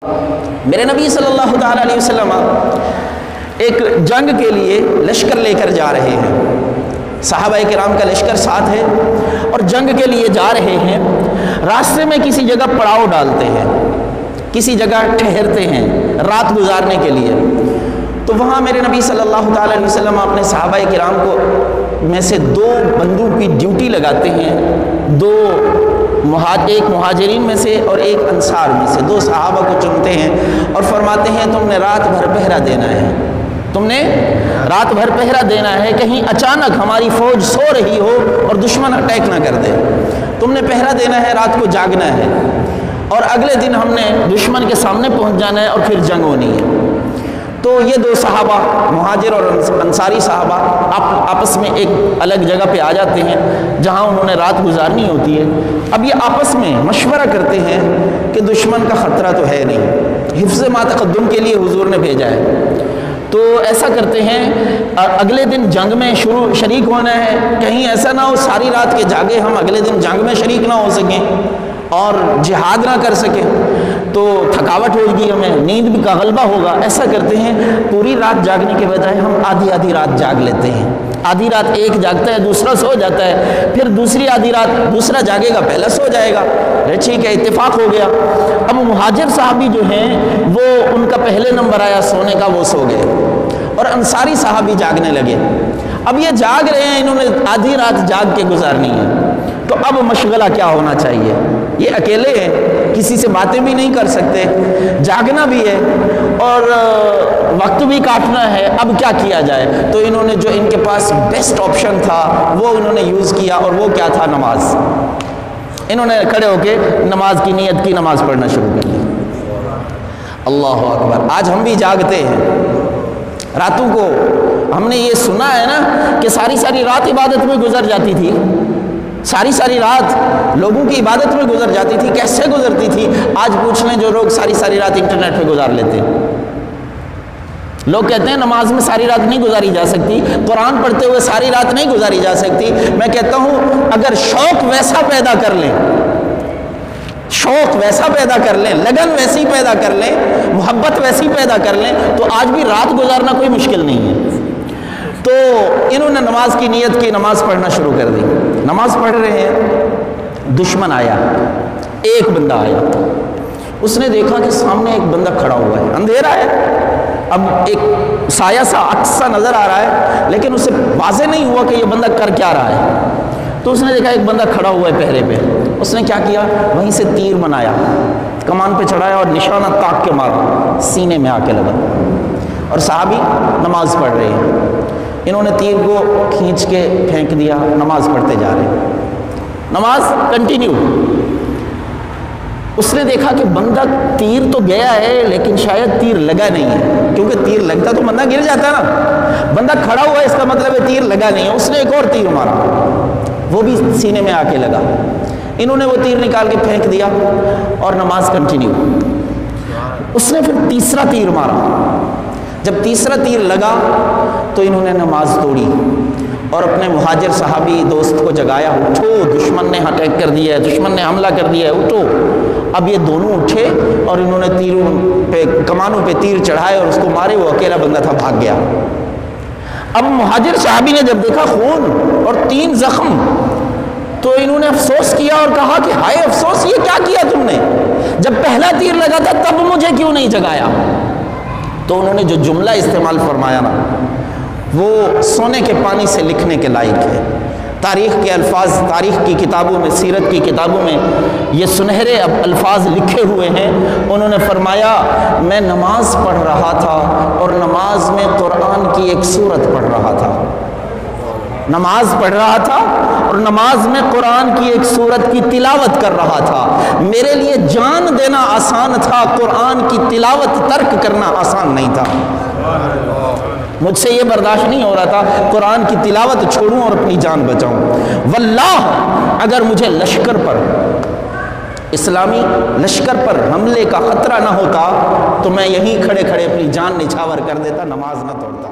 میرے نبی صلی اللہ تعالیٰ علیہ وسلم ایک جنگ کے لیے لشکر لے کر جا رہے ہیں، صحابہ کرام کا لشکر ساتھ ہے اور جنگ کے لیے جا رہے ہیں۔ راستے میں کسی جگہ پڑاؤ ڈالتے ہیں، کسی جگہ ٹھہرتے ہیں رات گزارنے کے لیے۔ تو وہاں میرے نبی صلی اللہ تعالیٰ علیہ وسلم اپنے صحابہ کرام کو میں سے 2 بندوں کی ڈیوٹی لگاتے ہیں، ایک مہاجرین میں سے اور ایک انصار میں سے 2 صحابہ کو چنتے ہیں اور فرماتے ہیں تم نے رات بھر پہرا دینا ہے، تم نے رات بھر پہرا دینا ہے، کہیں اچانک ہماری فوج سو رہی ہو اور دشمن اٹیک نہ کر دے، تم نے پہرا دینا ہے، رات کو جاگنا ہے اور اگلے دن ہم نے دشمن کے سامنے پہنچ جانا ہے اور پھر جنگ ہونی ہے۔ تو یہ 2 صحابہ مہاجر اور انصاری صحابہ آپس میں ایک الگ جگہ پہ آ جاتے ہیں جہاں انہوں نے رات گزارنی ہوتی ہے۔ اب یہ آپس میں مشورہ کرتے ہیں کہ دشمن کا خطرہ تو ہے نہیں، حفظ ما تقدم کے لیے حضور نے بھیجا ہے، تو ایسا کرتے ہیں اگلے دن جنگ میں شریک ہونا ہے، کہیں ایسا نہ ہو ساری رات کے جاگے ہم اگلے دن جنگ میں شریک نہ ہو سکیں اور جہاد نہ کر سکیں، تو تھکاوٹ ہوگی، ہمیں نیند کا غلبہ ہوگا۔ ایسا کرتے ہیں پوری رات جاگنے کے بجائے ہم آدھی رات جاگ لیتے ہیں، آدھی رات ایک جاگتا ہے دوسرا سو جاتا ہے، پھر دوسری آدھی رات دوسرا جاگے گا پہلا سو جائے گا، ٹھیک ہے اتفاق ہو گیا۔ اب مہاجر صحابی جو ہیں وہ ان کا پہلے نمبر آیا سونے کا، وہ سو گئے اور انصاری صحابی جاگنے لگے۔ اب یہ جاگ رہے ہیں، انہوں نے آدھی رات جاگ کے گزارنی ہے، تو اب مشغلہ کیا ہونا چاہیے؟ یہ اکیلے ہیں، کسی سے باتیں بھی نہیں کر سکتے، جاگنا بھی ہے اور وقت بھی کاٹنا ہے، اب کیا کیا جائے؟ تو انہوں نے جو ان کے پاس بیسٹ آپشن تھا وہ انہوں نے یوز کیا، اور وہ کیا تھا؟ نماز۔ انہوں نے کھڑے ہو کے نماز کی نیت کی، نماز پڑھنا شروع کر دی۔ اللہ اکبر! آج ہم بھی جاگتے ہیں راتوں کو، ہم نے یہ سنا ہے نا کہ ساری رات عبادت میں گزر جاتی تھی، ساری رات لوگوں کی عبادت میں گزر جاتی تھی، کیسے گزرتی تھی؟ آج پوچھ لیں جو لوگ ساری رات انٹرنیٹ پہ گزار لیتے ہیں۔ لوگ کہتے ہیں نماز میں ساری رات نہیں گزاری جا سکتی، قرآن پڑھتے ہوئے ساری رات نہیں گزاری جا سکتی۔ میں کہتا ہوں اگر شوق ویسا پیدا کر لیں، شوق ویسا پیدا کر لیں، لگن ویسی پیدا کر لیں، محبت ویسی پیدا کر لیں، تو آج بھی رات گزارنا کوئی مشکل نہیں ہے۔ تو انہوں نے نماز کی نیت کی، نماز پڑھنا شروع کر دی۔ نماز پڑھ رہے ہیں، دشمن آیا، ایک بندہ آیا، اس نے دیکھا کہ سامنے ایک بندہ کھڑا ہوا ہے، اندھیرا ہے، اب ایک سایہ سا عکس سا نظر آ رہا ہے، لیکن اسے واضح نہیں ہوا کہ یہ بندہ کر کیا رہا ہے۔ تو اس نے دیکھا ایک بندہ کھڑا ہوا ہے پہرے پہ، اس نے کیا کیا؟ وہیں سے تیر بنایا، کمان پہ چڑھایا اور نشانہ تاک کے مارا، سینے میں آ کے لگا، اور صحابی نماز پڑھ رہے ہیں۔ انہوں نے تیر کو کھینچ کے پھینک دیا، نماز پڑھتے جا رہے ہیں، نماز کنٹینیو۔ اس نے دیکھا کہ بندہ تیر تو گیا ہے لیکن شاید تیر لگا نہیں ہے، کیونکہ تیر لگتا تو بندہ گر جاتا نا، بندہ کھڑا ہوا ہے اس کا مطلب ہے تیر لگا نہیں ہے۔ اس نے ایک اور تیر مارا، وہ بھی سینے میں آ کے لگا۔ انہوں نے وہ تیر نکال کے پھینک دیا اور نماز کنٹینیو۔ اس نے پھر تیسرا تیر مارا، جب تیسرا تیر لگا تو انہوں نے نماز توڑی اور اپنے مہاجر صحابی دوست کو جگایا، اٹھو دشمن نے اٹیک کر دیا ہے، دشمن نے حملہ کر دیا ہے، اٹھو۔ اب یہ دونوں اٹھے اور انہوں نے تیروں پہ، کمانوں پہ تیر چڑھائے اور اس کو مارے، وہ اکیلا بندہ تھا بھاگ گیا۔ اب مہاجر صحابی نے جب دیکھا خون اور 3 زخم، تو انہوں نے افسوس کیا اور کہا کہ ہائے افسوس، یہ کیا کیا تم نے؟ جب پہلا تیر لگا تھا تب مجھے کیوں نہیں جگایا؟ تو انہوں نے جو جملہ استعمال فرمایا نا وہ سونے کے پانی سے لکھنے کے لائق ہے۔ تاریخ کے الفاظ، تاریخ کی کتابوں میں، سیرت کی کتابوں میں یہ سنہرے الفاظ لکھے ہوئے ہیں۔ انہوں نے فرمایا میں نماز پڑھ رہا تھا اور نماز میں قرآن کی ایک سورت پڑھ رہا تھا، نماز پڑھ رہا تھا اور نماز میں قرآن کی ایک سورت کی تلاوت کر رہا تھا۔ میرے لیے جان دینا آسان تھا، قرآن کی تلاوت ترک کرنا آسان نہیں تھا۔ مجھ سے یہ برداشت نہیں ہو رہا تھا قرآن کی تلاوت چھوڑوں اور اپنی جان بچاؤں۔ واللہ اگر مجھے لشکر پر، اسلامی لشکر پر حملے کا خطرہ نہ ہوتا تو میں یہیں کھڑے کھڑے اپنی جان نچھاور کر دیتا، نماز نہ توڑتا۔